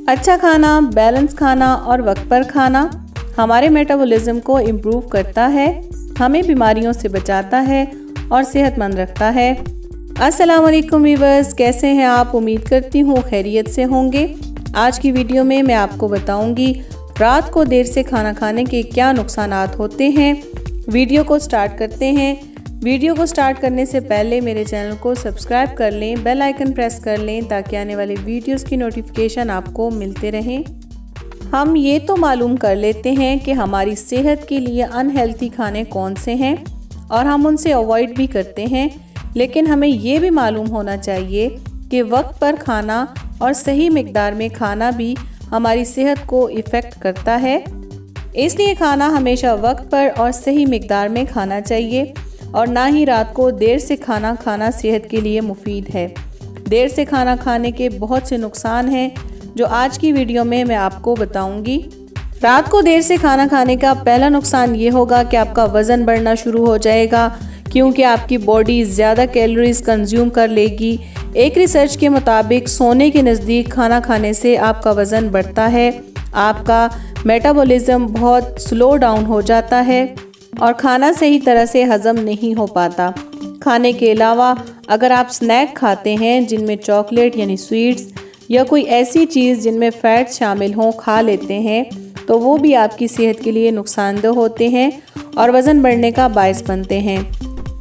अच्छा खाना, बैलेंस खाना और वक्त पर खाना हमारे मेटाबॉलिज्म को इम्प्रूव करता है, हमें बीमारियों से बचाता है और सेहतमंद रखता है। अस्सलाम वालेकुम व्यूअर्स, कैसे हैं आप? उम्मीद करती हूँ खैरियत से होंगे। आज की वीडियो में मैं आपको बताऊंगी रात को देर से खाना खाने के क्या नुकसानात होते हैं। वीडियो को स्टार्ट करते हैं। वीडियो को स्टार्ट करने से पहले मेरे चैनल को सब्सक्राइब कर लें, बेल आइकन प्रेस कर लें ताकि आने वाले वीडियोस की नोटिफिकेशन आपको मिलते रहें। हम ये तो मालूम कर लेते हैं कि हमारी सेहत के लिए अनहेल्थी खाने कौन से हैं और हम उनसे अवॉइड भी करते हैं, लेकिन हमें ये भी मालूम होना चाहिए कि वक्त पर खाना और सही मिकदार में खाना भी हमारी सेहत को इफ़ेक्ट करता है। इसलिए खाना हमेशा वक्त पर और सही मिकदार में खाना चाहिए और ना ही रात को देर से खाना खाना सेहत के लिए मुफीद है। देर से खाना खाने के बहुत से नुकसान हैं जो आज की वीडियो में मैं आपको बताऊंगी। रात को देर से खाना खाने का पहला नुकसान ये होगा कि आपका वज़न बढ़ना शुरू हो जाएगा, क्योंकि आपकी बॉडी ज़्यादा कैलोरीज कंज्यूम कर लेगी। एक रिसर्च के मुताबिक सोने के नज़दीक खाना खाने से आपका वज़न बढ़ता है, आपका मेटाबॉलिज्म बहुत स्लो डाउन हो जाता है और खाना सही तरह से हज़म नहीं हो पाता। खाने के अलावा अगर आप स्नैक खाते हैं जिनमें चॉकलेट यानी स्वीट्स या कोई ऐसी चीज़ जिनमें फ़ैट शामिल हों खा लेते हैं तो वो भी आपकी सेहत के लिए नुकसानदेह होते हैं और वज़न बढ़ने का बायस बनते हैं।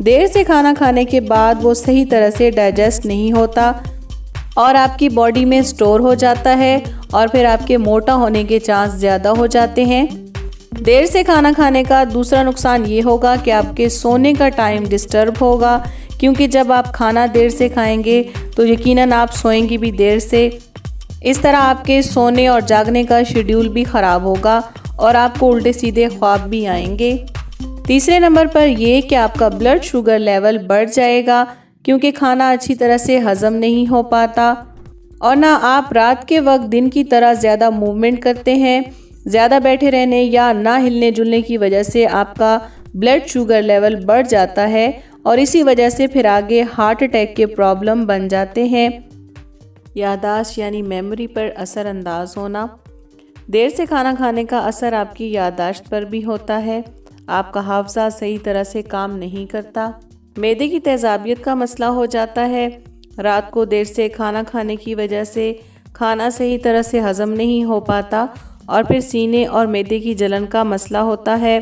देर से खाना खाने के बाद वो सही तरह से डाइजेस्ट नहीं होता और आपकी बॉडी में स्टोर हो जाता है और फिर आपके मोटा होने के चांस ज़्यादा हो जाते हैं। देर से खाना खाने का दूसरा नुकसान ये होगा कि आपके सोने का टाइम डिस्टर्ब होगा, क्योंकि जब आप खाना देर से खाएंगे तो यकीनन आप सोएंगे भी देर से। इस तरह आपके सोने और जागने का शेड्यूल भी ख़राब होगा और आपको उल्टे सीधे ख्वाब भी आएंगे। तीसरे नंबर पर यह कि आपका ब्लड शुगर लेवल बढ़ जाएगा, क्योंकि खाना अच्छी तरह से हज़म नहीं हो पाता और ना आप रात के वक्त दिन की तरह ज़्यादा मूवमेंट करते हैं। ज़्यादा बैठे रहने या ना हिलने जुलने की वजह से आपका ब्लड शुगर लेवल बढ़ जाता है और इसी वजह से फिर आगे हार्ट अटैक के प्रॉब्लम बन जाते हैं। याददाश्त यानी मेमोरी पर असर अंदाज होना। देर से खाना खाने का असर आपकी याददाश्त पर भी होता है। आपका हाफजा सही तरह से काम नहीं करता। मैदे की तेज़ाबियत का मसला हो जाता है। रात को देर से खाना खाने की वजह से खाना सही तरह से हज़म नहीं हो पाता और फिर सीने और मैदे की जलन का मसला होता है।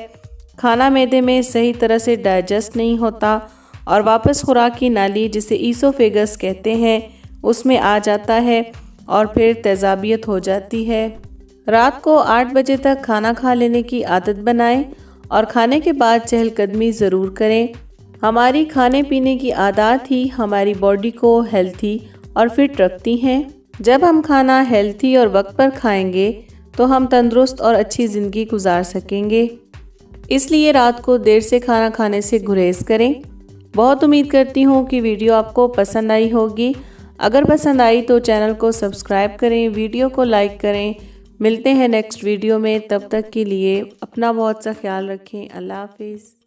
खाना मैदे में सही तरह से डाइजेस्ट नहीं होता और वापस खुराक की नाली, जिसे ईसोफेगस कहते हैं, उसमें आ जाता है और फिर तेज़ाबियत हो जाती है। रात को 8 बजे तक खाना खा लेने की आदत बनाएं और खाने के बाद चहलकदमी ज़रूर करें। हमारी खाने पीने की आदत ही हमारी बॉडी को हेल्थी और फिट रखती हैं। जब हम खाना हेल्थी और वक्त पर खाएंगे तो हम तंदुरुस्त और अच्छी ज़िंदगी गुजार सकेंगे। इसलिए रात को देर से खाना खाने से गुरेज करें। बहुत उम्मीद करती हूँ कि वीडियो आपको पसंद आई होगी। अगर पसंद आई तो चैनल को सब्सक्राइब करें, वीडियो को लाइक करें। मिलते हैं नेक्स्ट वीडियो में, तब तक के लिए अपना बहुत सा ख्याल रखें। अल्लाह हाफिज़।